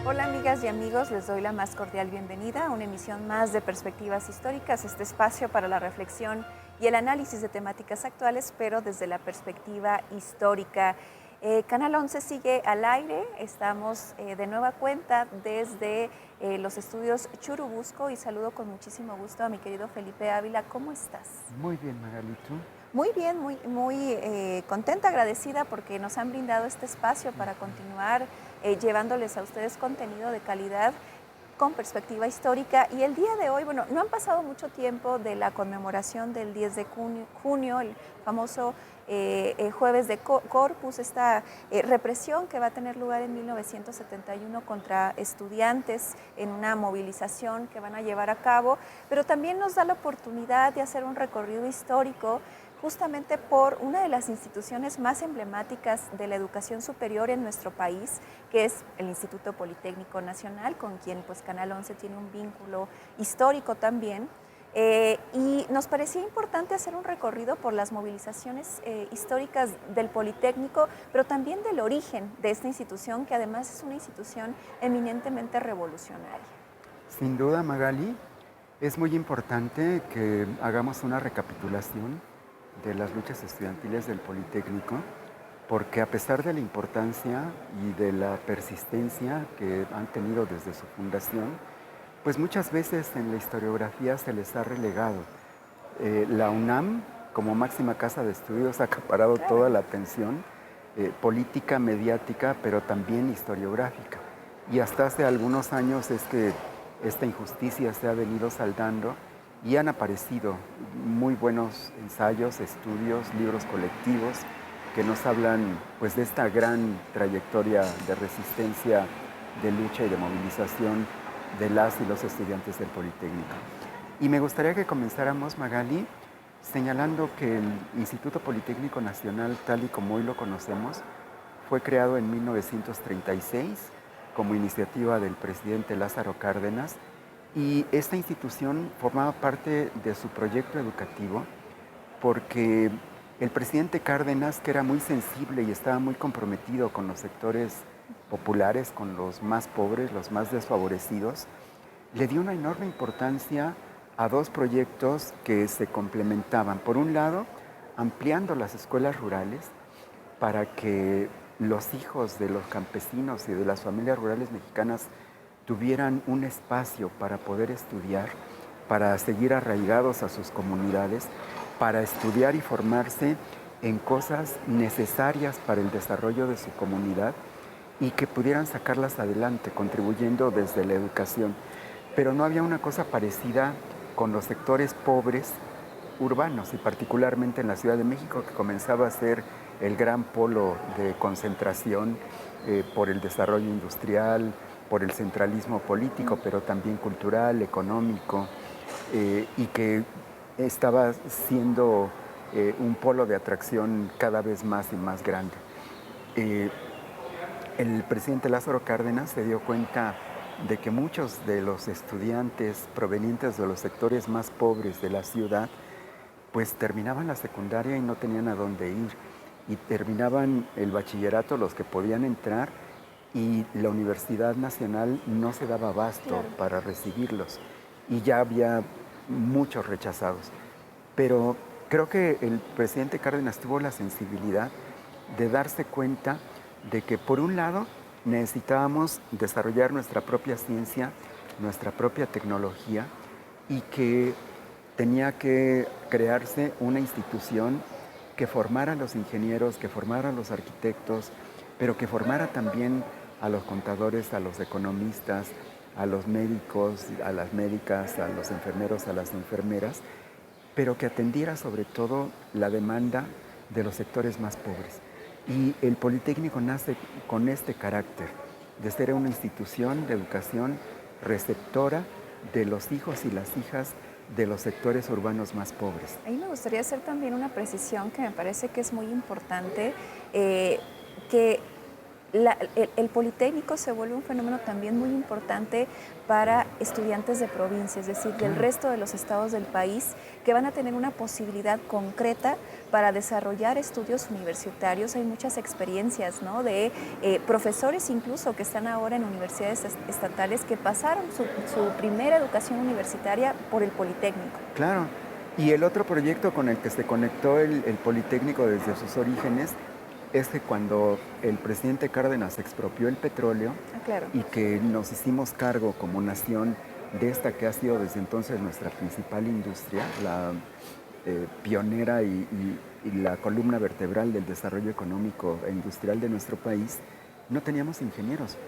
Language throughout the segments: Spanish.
Hola amigas y amigos, les doy la más cordial bienvenida a una emisión más de Perspectivas Históricas, este espacio para la reflexión y el análisis de temáticas actuales, pero desde la perspectiva histórica. Canal 11 sigue al aire, estamos de nueva cuenta desde los estudios Churubusco y saludo con muchísimo gusto a mi querido Felipe Ávila. ¿Cómo estás? Muy bien, Magali, ¿tú? Muy bien, muy contenta, agradecida porque nos han brindado este espacio para continuar llevándoles a ustedes contenido de calidad con perspectiva histórica. Y el día de hoy, bueno, no han pasado mucho tiempo de la conmemoración del 10 de junio, el famoso jueves de Corpus, esta represión que va a tener lugar en 1971 contra estudiantes en una movilización que van a llevar a cabo, pero también nos da la oportunidad de hacer un recorrido histórico justamente por una de las instituciones más emblemáticas de la educación superior en nuestro país, que es el Instituto Politécnico Nacional, con quien pues Canal 11 tiene un vínculo histórico también. Y nos parecía importante hacer un recorrido por las movilizaciones históricas del Politécnico, pero también del origen de esta institución, que además es una institución eminentemente revolucionaria. Sin duda, Magali, es muy importante que hagamos una recapitulación de las luchas estudiantiles del Politécnico, porque a pesar de la importancia y de la persistencia que han tenido desde su fundación, pues muchas veces en la historiografía se les ha relegado. La UNAM, como máxima casa de estudios, ha acaparado toda la atención política, mediática, pero también historiográfica. Y hasta hace algunos años es que esta injusticia se ha venido saldando y han aparecido muy buenos ensayos, estudios, libros colectivos que nos hablan pues, de esta gran trayectoria de resistencia, de lucha y de movilización de las y los estudiantes del Politécnico. Y me gustaría que comenzáramos, Magali, señalando que el Instituto Politécnico Nacional, tal y como hoy lo conocemos, fue creado en 1936 como iniciativa del presidente Lázaro Cárdenas, y esta institución formaba parte de su proyecto educativo porque el presidente Cárdenas, que era muy sensible y estaba muy comprometido con los sectores populares, con los más pobres, los más desfavorecidos, le dio una enorme importancia a dos proyectos que se complementaban. Por un lado, ampliando las escuelas rurales para que los hijos de los campesinos y de las familias rurales mexicanas tuvieran un espacio para poder estudiar, para seguir arraigados a sus comunidades, para estudiar y formarse en cosas necesarias para el desarrollo de su comunidad y que pudieran sacarlas adelante, contribuyendo desde la educación. Pero no había una cosa parecida con los sectores pobres urbanos y particularmente en la Ciudad de México, que comenzaba a ser el gran polo de concentración por el desarrollo industrial, por el centralismo político, pero también cultural, económico, y que estaba siendo un polo de atracción cada vez más y más grande. El presidente Lázaro Cárdenas se dio cuenta de que muchos de los estudiantes provenientes de los sectores más pobres de la ciudad, pues terminaban la secundaria y no tenían a dónde ir, y terminaban el bachillerato los que podían entrar, y la Universidad Nacional no se daba abasto para recibirlos, y ya había muchos rechazados. Pero creo que el presidente Cárdenas tuvo la sensibilidad de darse cuenta de que, por un lado, necesitábamos desarrollar nuestra propia ciencia, nuestra propia tecnología, y que tenía que crearse una institución que formara a los ingenieros, que formara a los arquitectos, pero que formara también a los contadores, a los economistas, a los médicos, a las médicas, a los enfermeros, a las enfermeras, pero que atendiera sobre todo la demanda de los sectores más pobres. Y el Politécnico nace con este carácter de ser una institución de educación receptora de los hijos y las hijas de los sectores urbanos más pobres. Ahí me gustaría hacer también una precisión que me parece que es muy importante, que el Politécnico se vuelve un fenómeno también muy importante para estudiantes de provincia, es decir, del resto de los estados del país, que van a tener una posibilidad concreta para desarrollar estudios universitarios. Hay muchas experiencias, ¿no?, de profesores incluso que están ahora en universidades estatales que pasaron su primera educación universitaria por el Politécnico. Claro, y el otro proyecto con el que se conectó el Politécnico desde sus orígenes es que cuando el presidente Cárdenas expropió el petróleo claro, y que nos hicimos cargo como nación de esta que ha sido desde entonces nuestra principal industria, la pionera y la columna vertebral del desarrollo económico e industrial de nuestro país, no teníamos ingenieros,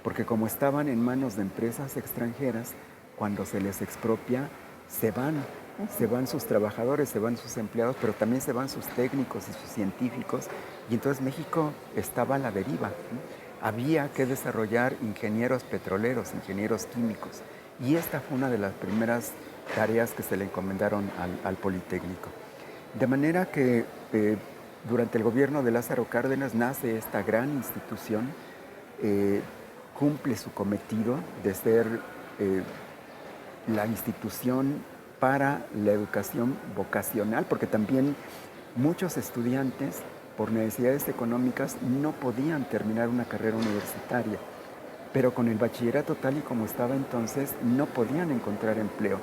porque como estaban en manos de empresas extranjeras, cuando se les expropia, se van sus trabajadores, se van sus empleados, pero también se van sus técnicos y sus científicos, y entonces México estaba a la deriva, ¿no? Había que desarrollar ingenieros petroleros, ingenieros químicos, y esta fue una de las primeras tareas que se le encomendaron al Politécnico. De manera que durante el gobierno de Lázaro Cárdenas nace esta gran institución, cumple su cometido de ser la institución para la educación vocacional, porque también muchos estudiantes, por necesidades económicas, no podían terminar una carrera universitaria, pero con el bachillerato tal y como estaba entonces, no podían encontrar empleo.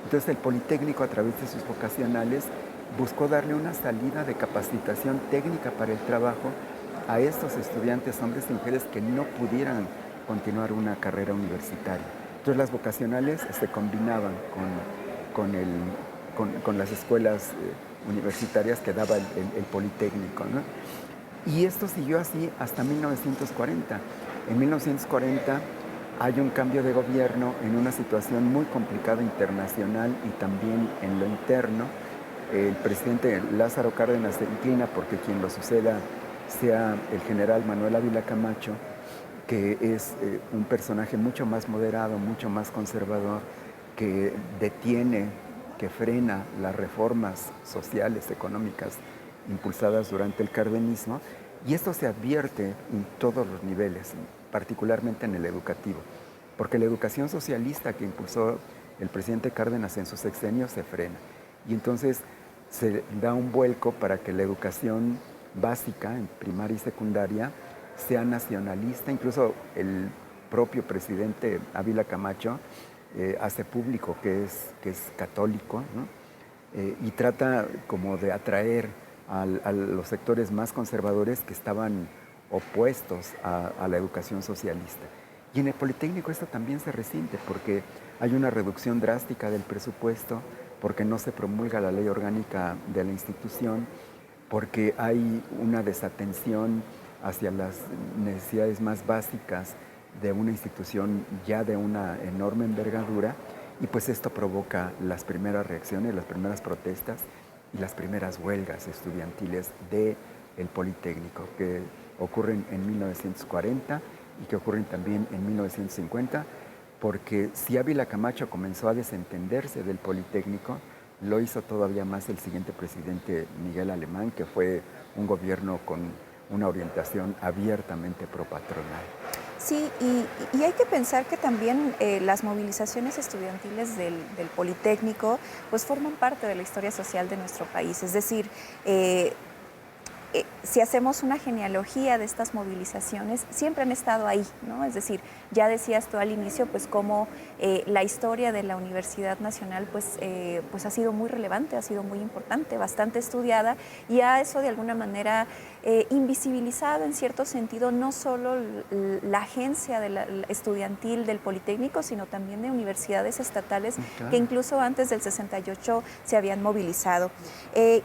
Entonces el Politécnico, a través de sus vocacionales, buscó darle una salida de capacitación técnica para el trabajo a estos estudiantes, hombres y mujeres, que no pudieran continuar una carrera universitaria. Entonces las vocacionales se combinaban con las escuelas universitarias que daba el Politécnico, ¿no? Y esto siguió así hasta 1940. En 1940 hay un cambio de gobierno en una situación muy complicada internacional y también en lo interno. El presidente Lázaro Cárdenas se inclina porque quien lo suceda sea el general Manuel Ávila Camacho, que es un personaje mucho más moderado, mucho más conservador, que detiene, que frena las reformas sociales, económicas impulsadas durante el cardenismo, y esto se advierte en todos los niveles, particularmente en el educativo, porque la educación socialista que impulsó el presidente Cárdenas en sus sexenios se frena, y entonces se da un vuelco para que la educación básica, en primaria y secundaria, sea nacionalista. Incluso el propio presidente Ávila Camacho hace público que es católico, ¿no? Y trata como de atraer a los sectores más conservadores que estaban opuestos a la educación socialista. Y en el Politécnico esto también se resiente porque hay una reducción drástica del presupuesto, porque no se promulga la ley orgánica de la institución, porque hay una desatención hacia las necesidades más básicas de una institución ya de una enorme envergadura, y pues esto provoca las primeras reacciones, las primeras protestas y las primeras huelgas estudiantiles del Politécnico, que ocurren en 1940 y que ocurren también en 1950, porque si Ávila Camacho comenzó a desentenderse del Politécnico, lo hizo todavía más el siguiente presidente, Miguel Alemán, que fue un gobierno con una orientación abiertamente propatronal. Sí, y hay que pensar que también las movilizaciones estudiantiles del Politécnico pues forman parte de la historia social de nuestro país. Es decir, si hacemos una genealogía de estas movilizaciones, siempre han estado ahí, ¿no? Es decir, ya decías tú al inicio, pues cómo la historia de la Universidad Nacional pues ha sido muy relevante, ha sido muy importante, bastante estudiada, y a eso de alguna manera invisibilizado en cierto sentido no solo la agencia estudiantil del Politécnico, sino también de universidades estatales que incluso antes del 68 se habían movilizado.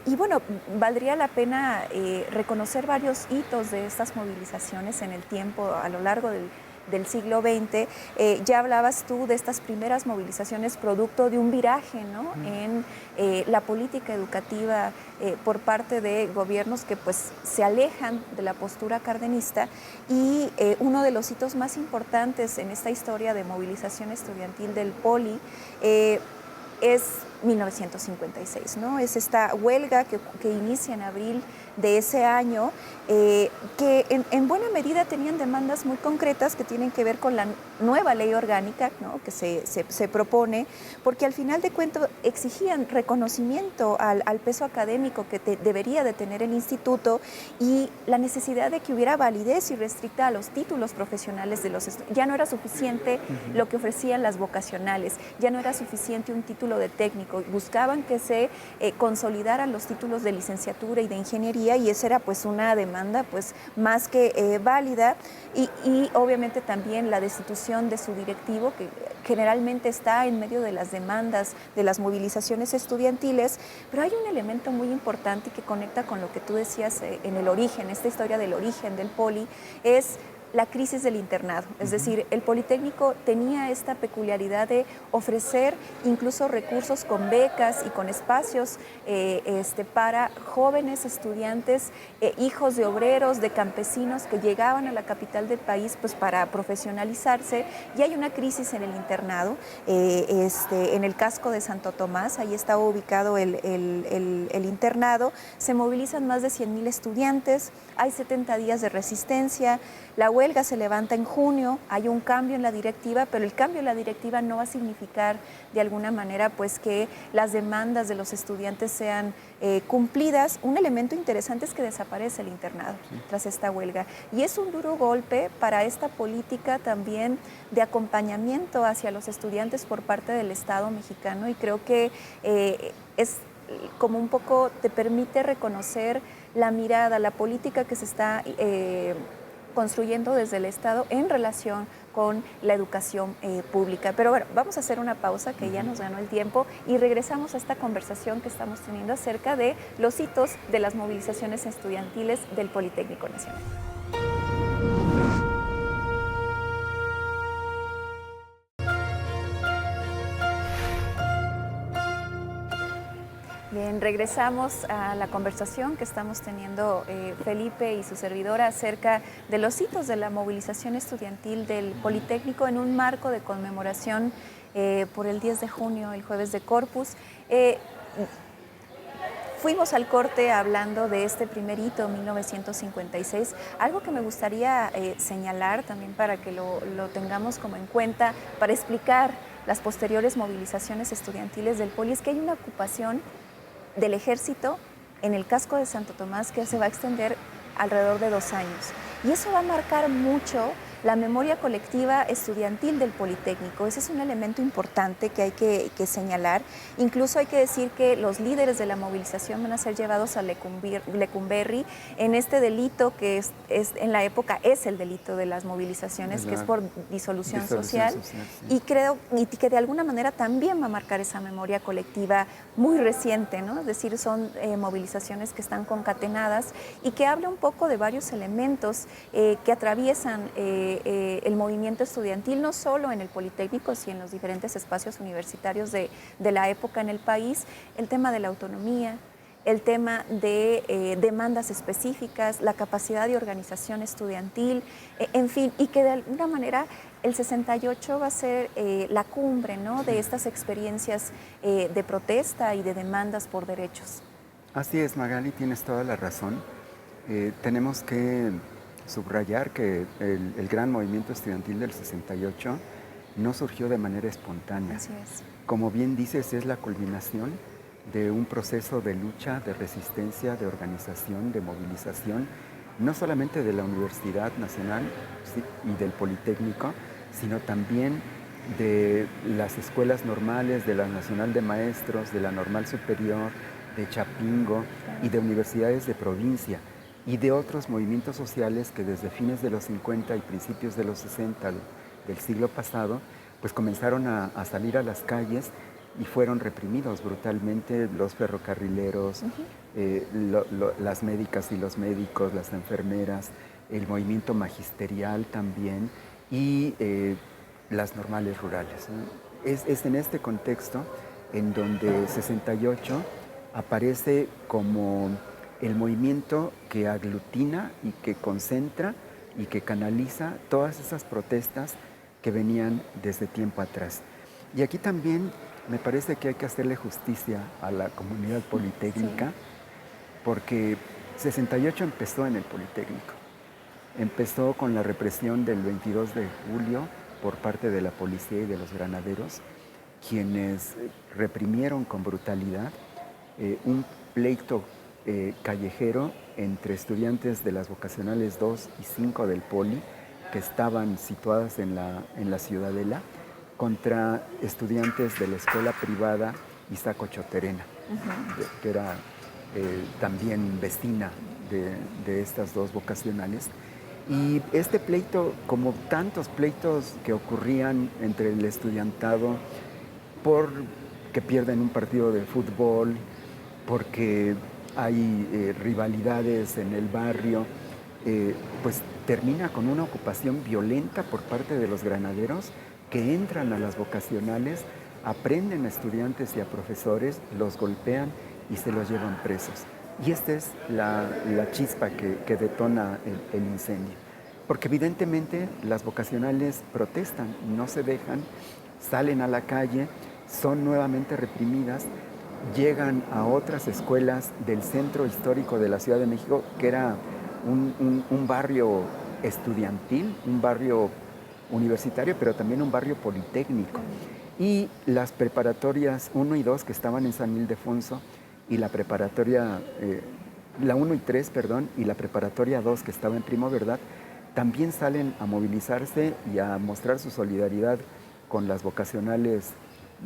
Y bueno, valdría la pena reconocer varios hitos de estas movilizaciones en el tiempo, a lo largo del siglo XX. Ya hablabas tú de estas primeras movilizaciones producto de un viraje, ¿no? En la política educativa por parte de gobiernos que pues se alejan de la postura cardenista, y uno de los hitos más importantes en esta historia de movilización estudiantil del Poli es 1956, ¿no? Es esta huelga que inicia en abril de ese año, que en buena medida tenían demandas muy concretas que tienen que ver con la nueva ley orgánica, ¿no? Que se propone, porque al final de cuentas exigían reconocimiento al peso académico que debería de tener el instituto, y la necesidad de que hubiera validez irrestricta a los títulos profesionales de los estudiantes. Ya no era suficiente lo que ofrecían las vocacionales, ya no era suficiente un título de técnico, buscaban que se consolidaran los títulos de licenciatura y de ingeniería, y esa era pues una demanda pues más que válida, y obviamente también la destitución de su directivo, que generalmente está en medio de las demandas de las movilizaciones estudiantiles. Pero hay un elemento muy importante que conecta con lo que tú decías en el origen, esta historia del origen del Poli, es la crisis del internado. Es decir, el Politécnico tenía esta peculiaridad de ofrecer incluso recursos con becas y con espacios para jóvenes estudiantes, hijos de obreros, de campesinos que llegaban a la capital del país pues para profesionalizarse. Y hay una crisis en el internado, en el casco de Santo Tomás, ahí estaba ubicado el internado. Se movilizan más de 100,000 estudiantes, hay 70 días de resistencia. La huelga se levanta en junio, hay un cambio en la directiva, pero el cambio en la directiva no va a significar de alguna manera pues que las demandas de los estudiantes sean cumplidas. Un elemento interesante es que desaparece el internado tras esta huelga, y es un duro golpe para esta política también de acompañamiento hacia los estudiantes por parte del Estado mexicano, y creo que es como un poco te permite reconocer la mirada, la política que se está construyendo desde el Estado en relación con la educación pública. Pero bueno, vamos a hacer una pausa, que ya nos ganó el tiempo, y regresamos a esta conversación que estamos teniendo acerca de los hitos de las movilizaciones estudiantiles del Politécnico Nacional. Bien, regresamos a la conversación que estamos teniendo Felipe y su servidora acerca de los hitos de la movilización estudiantil del Politécnico en un marco de conmemoración por el 10 de junio, el jueves de Corpus. Fuimos al corte hablando de este primer hito, 1956. Algo que me gustaría señalar también para que lo tengamos como en cuenta, para explicar las posteriores movilizaciones estudiantiles del Poli, es que hay una ocupación del ejército en el casco de Santo Tomás que se va a extender alrededor de 2 años. Y eso va a marcar mucho la memoria colectiva estudiantil del Politécnico. Ese es un elemento importante que hay que señalar. Incluso hay que decir que los líderes de la movilización van a ser llevados a Lecumberri en este delito que es en la época es el delito de las movilizaciones, que es por disolución social, sí. Y creo que de alguna manera también va a marcar esa memoria colectiva muy reciente, ¿no? Es decir, son movilizaciones que están concatenadas y que habla un poco de varios elementos que atraviesan el movimiento estudiantil, no solo en el Politécnico, sino en los diferentes espacios universitarios de la época en el país. El tema de la autonomía, el tema de demandas específicas, la capacidad de organización estudiantil, en fin, y que de alguna manera el 68 va a ser la cumbre, ¿no?, de estas experiencias de protesta y de demandas por derechos. Así es, Magali, tienes toda la razón. Tenemos que subrayar que el gran movimiento estudiantil del 68 no surgió de manera espontánea. Así es. Como bien dices, es la culminación de un proceso de lucha, de resistencia, de organización, de movilización, no solamente de la Universidad Nacional, sí, y del Politécnico, sino también de las escuelas normales, de la Nacional de Maestros, de la Normal Superior, de Chapingo y de universidades de provincia. y de otros movimientos sociales que desde fines de los 50 y principios de los 60 del siglo pasado, pues comenzaron a salir a las calles y fueron reprimidos brutalmente los ferrocarrileros, las médicas y los médicos, las enfermeras, el movimiento magisterial también y las normales rurales, ¿no? Es en este contexto en donde 68 aparece como el movimiento que aglutina y que concentra y que canaliza todas esas protestas que venían desde tiempo atrás. Y aquí también me parece que hay que hacerle justicia a la comunidad politécnica, sí, porque 68 empezó en el Politécnico. Empezó con la represión del 22 de julio por parte de la policía y de los granaderos, quienes reprimieron con brutalidad un pleito callejero entre estudiantes de las vocacionales 2 y 5 del Poli, que estaban situadas en la Ciudadela, contra estudiantes de la escuela privada Isaac Ochoterena, que era también vecina de estas dos vocacionales. Y este pleito, como tantos pleitos que ocurrían entre el estudiantado, por que pierden un partido de fútbol, porque hay rivalidades en el barrio, pues termina con una ocupación violenta por parte de los granaderos que entran a las vocacionales, aprenden a estudiantes y a profesores, los golpean y se los llevan presos. Y esta es la chispa que detona el incendio. Porque evidentemente las vocacionales protestan, no se dejan, salen a la calle, son nuevamente reprimidas, llegan a otras escuelas del centro histórico de la Ciudad de México, que era un barrio estudiantil, un barrio universitario, pero también un barrio politécnico. Y las preparatorias 1 y 2 que estaban en San Ildefonso, y la preparatoria, la 1 y 3, perdón, y la preparatoria 2 que estaba en Primo Verdad, también salen a movilizarse y a mostrar su solidaridad con las vocacionales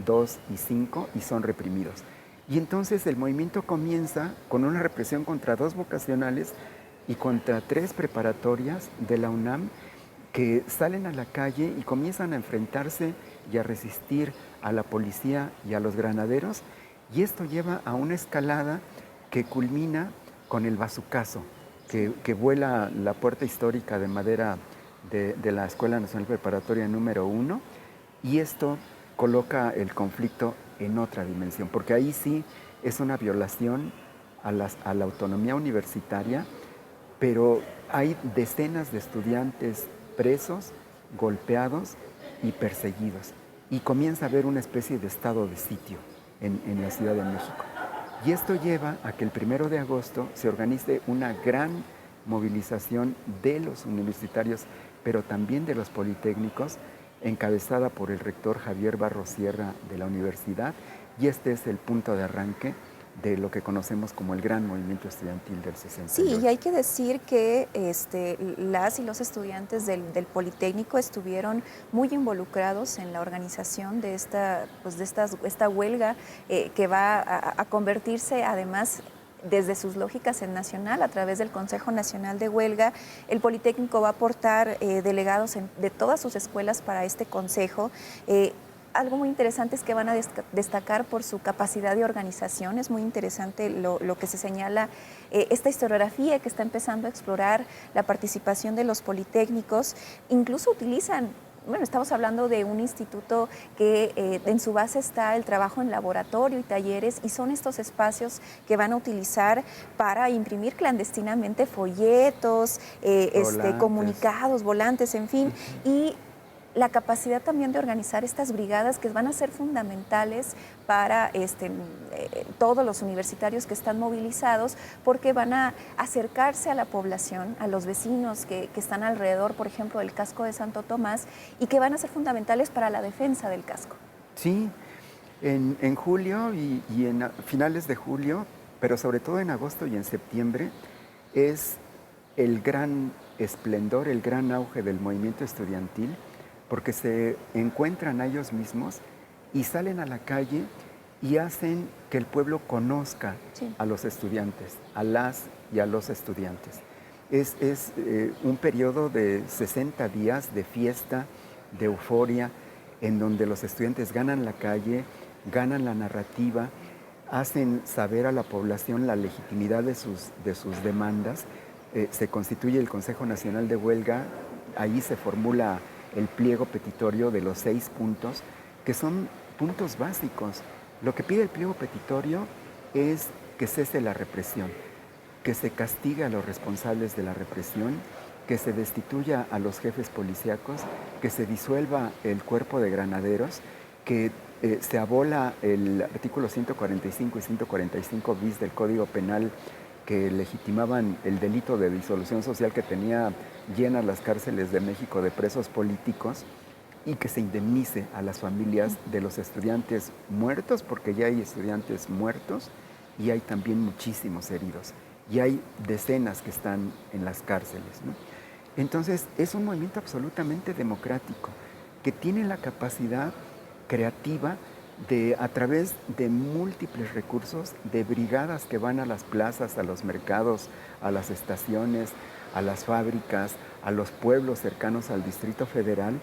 2 y 5 y son reprimidos. Y entonces el movimiento comienza con una represión contra 2 vocacionales y contra 3 preparatorias de la UNAM que salen a la calle y comienzan a enfrentarse y a resistir a la policía y a los granaderos. Y esto lleva a una escalada que culmina con el bazucazo, que vuela la puerta histórica de madera de la Escuela Nacional Preparatoria número 1, y esto coloca el conflicto en otra dimensión, porque ahí sí es una violación a la autonomía universitaria, pero hay decenas de estudiantes presos, golpeados y perseguidos, y comienza a haber una especie de estado de sitio en la Ciudad de México. Y esto lleva a que el 1 de agosto se organice una gran movilización de los universitarios, pero también de los politécnicos, encabezada por el rector Javier Barros Sierra de la universidad, y este es el punto de arranque de lo que conocemos como el gran movimiento estudiantil del 68. Sí, y hay que decir que las y los estudiantes del Politécnico estuvieron muy involucrados en la organización de esta huelga que va a convertirse además desde sus lógicas en nacional, a través del Consejo Nacional de Huelga. El Politécnico va a aportar delegados de todas sus escuelas para este consejo. Algo muy interesante es que van a destacar por su capacidad de organización. Es muy interesante lo que se señala, esta historiografía que está empezando a explorar la participación de los politécnicos. Incluso utilizan, bueno, estamos hablando de un instituto que en su base está el trabajo en laboratorio y talleres, y son estos espacios que van a utilizar para imprimir clandestinamente folletos, comunicados, volantes, en fin, y la capacidad también de organizar estas brigadas que van a ser fundamentales para todos los universitarios que están movilizados, porque van a acercarse a la población, a los vecinos que están alrededor, por ejemplo, del casco de Santo Tomás, y que van a ser fundamentales para la defensa del casco. Sí, en julio y en finales de julio, pero sobre todo en agosto y en septiembre, es el gran esplendor, el gran auge del movimiento estudiantil, porque se encuentran a ellos mismos y salen a la calle y hacen que el pueblo conozca a los estudiantes, a las y a los estudiantes. Es un periodo de 60 días de fiesta, de euforia, en donde los estudiantes ganan la calle, ganan la narrativa, hacen saber a la población la legitimidad de sus demandas. Se constituye el Consejo Nacional de Huelga, ahí se formula el pliego petitorio de los 6 puntos, que son puntos básicos. Lo que pide el pliego petitorio es que cese la represión, que se castigue a los responsables de la represión, que se destituya a los jefes policíacos, que se disuelva el cuerpo de granaderos, que se abola el artículo 145 y 145 bis del Código Penal que legitimaban el delito de disolución social que tenía llenas las cárceles de México de presos políticos, y que se indemnice a las familias de los estudiantes muertos, porque ya hay estudiantes muertos y hay también muchísimos heridos. Y hay decenas que están en las cárceles, ¿no? Entonces, es un movimiento absolutamente democrático, que tiene la capacidad creativa de, a través de múltiples recursos, de brigadas que van a las plazas, a los mercados, a las estaciones, a las fábricas, a los pueblos cercanos al Distrito Federal,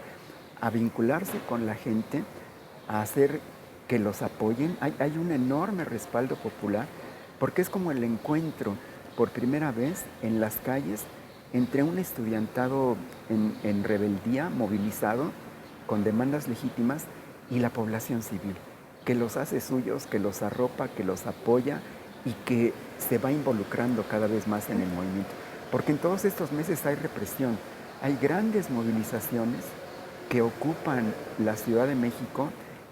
a vincularse con la gente, a hacer que los apoyen. Hay un enorme respaldo popular, porque es como el encuentro por primera vez en las calles entre un estudiantado en rebeldía, movilizado, con demandas legítimas, y la población civil, que los hace suyos, que los arropa, que los apoya y que se va involucrando cada vez más en el movimiento. Porque en todos estos meses hay represión, hay grandes movilizaciones que ocupan la Ciudad de México,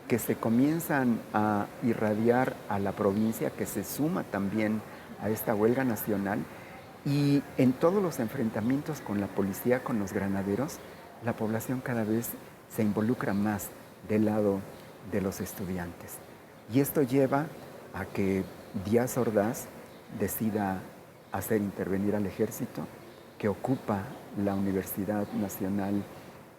que se comienzan a irradiar a la provincia, que se suma también a esta huelga nacional, y en todos los enfrentamientos con la policía, con los granaderos, la población cada vez se involucra más del lado de los estudiantes. Y esto lleva a que Díaz Ordaz decida hacer intervenir al ejército, que ocupa la Universidad Nacional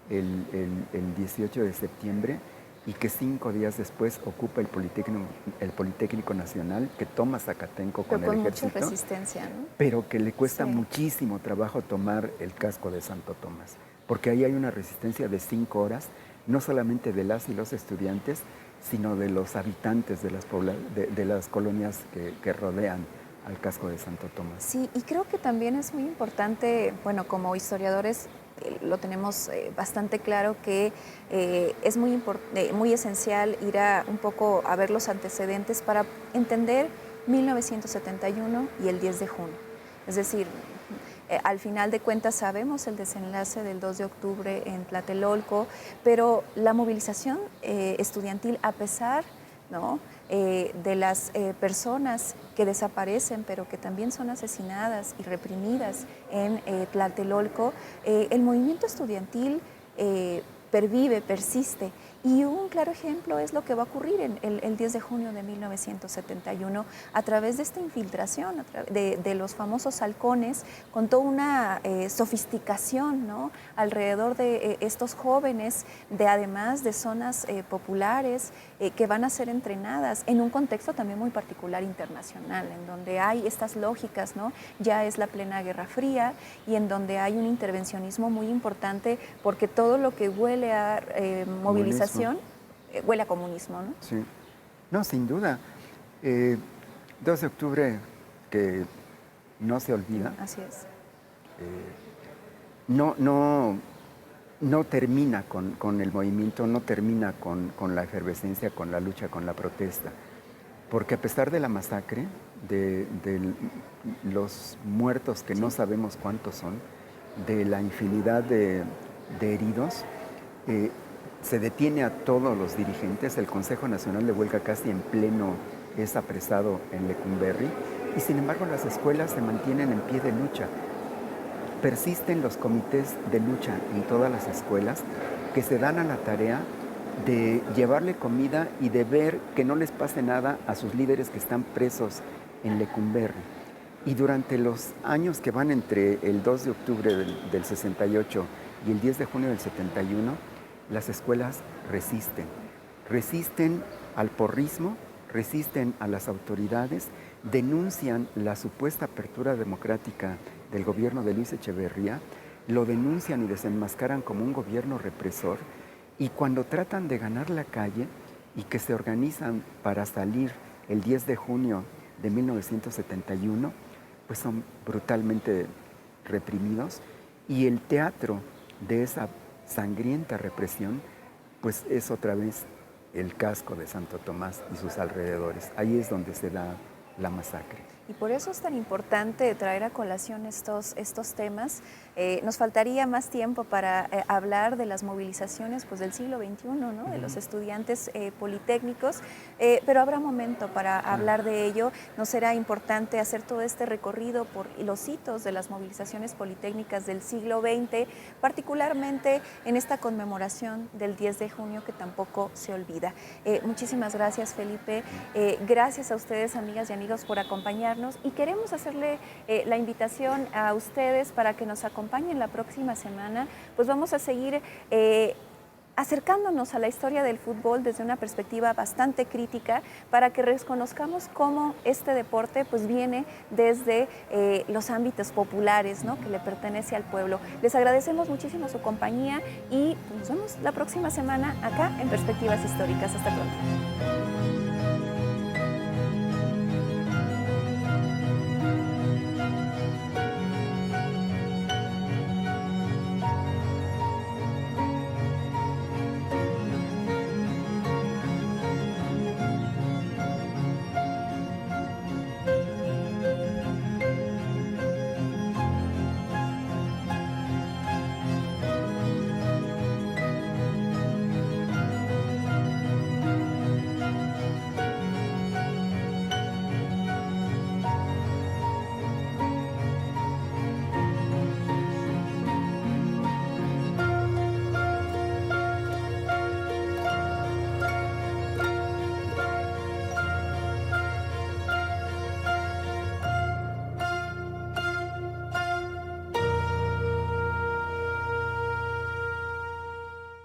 el 18 de septiembre, y que 5 días después ocupa el Politécnico Nacional, que toma Zacatenco con el ejército. Mucha resistencia, ¿no? Pero que le cuesta muchísimo trabajo tomar el casco de Santo Tomás, porque ahí hay una resistencia de 5 horas, no solamente de las y los estudiantes, sino de los habitantes de las colonias que rodean al casco de Santo Tomás. Sí, y creo que también es muy importante, bueno, como historiadores lo tenemos bastante claro, que es muy esencial ir un poco a ver los antecedentes para entender 1971 y el 10 de junio. Es decir, al final de cuentas sabemos el desenlace del 2 de octubre en Tlatelolco, pero la movilización estudiantil, a pesar, ¿no?, de las personas que desaparecen, pero que también son asesinadas y reprimidas en Tlatelolco, el movimiento estudiantil pervive, persiste. Y un claro ejemplo es lo que va a ocurrir el 10 de junio de 1971 a través de esta infiltración de los famosos halcones, con toda una sofisticación, ¿no?, alrededor de estos jóvenes, además de zonas populares que van a ser entrenadas en un contexto también muy particular internacional, en donde hay estas lógicas, ¿no? Ya es la plena Guerra Fría, y en donde hay un intervencionismo muy importante, porque todo lo que huele a movilización huele a comunismo, ¿no? Sí, no, sin duda. 2 de octubre, que no se olvida. Así es. No termina con el movimiento, no termina con la efervescencia, con la lucha, con la protesta. Porque a pesar de la masacre, de los muertos, que no sabemos cuántos son, de la infinidad de heridos, se detiene a todos los dirigentes. El Consejo Nacional de Huelga casi en pleno es apresado en Lecumberri, y sin embargo las escuelas se mantienen en pie de lucha. Persisten los comités de lucha en todas las escuelas, que se dan a la tarea de llevarle comida y de ver que no les pase nada a sus líderes que están presos en Lecumberri. Y durante los años que van entre el 2 de octubre del 68 y el 10 de junio del 71, las escuelas resisten al porrismo, resisten a las autoridades, denuncian la supuesta apertura democrática del gobierno de Luis Echeverría, lo denuncian y desenmascaran como un gobierno represor, y cuando tratan de ganar la calle y que se organizan para salir el 10 de junio de 1971, pues son brutalmente reprimidos, y el teatro de esa sangrienta represión pues es otra vez el casco de Santo Tomás y sus alrededores. Ahí es donde se da la masacre. Y por eso es tan importante traer a colación estos temas. Nos faltaría más tiempo para hablar de las movilizaciones pues, del siglo XXI, ¿no? De los estudiantes politécnicos, pero habrá momento para hablar de ello. Nos será importante hacer todo este recorrido por los hitos de las movilizaciones politécnicas del siglo XX, particularmente en esta conmemoración del 10 de junio que tampoco se olvida. Muchísimas gracias, Felipe. Gracias a ustedes, amigas y amigos, por acompañarnos. Y queremos hacerle la invitación a ustedes para que nos acompañen la próxima semana. Pues vamos a seguir acercándonos a la historia del fútbol desde una perspectiva bastante crítica para que reconozcamos cómo este deporte pues viene desde los ámbitos populares, ¿no? Que le pertenece al pueblo. Les agradecemos muchísimo su compañía y nos vemos la próxima semana acá en Perspectivas Históricas. Hasta pronto.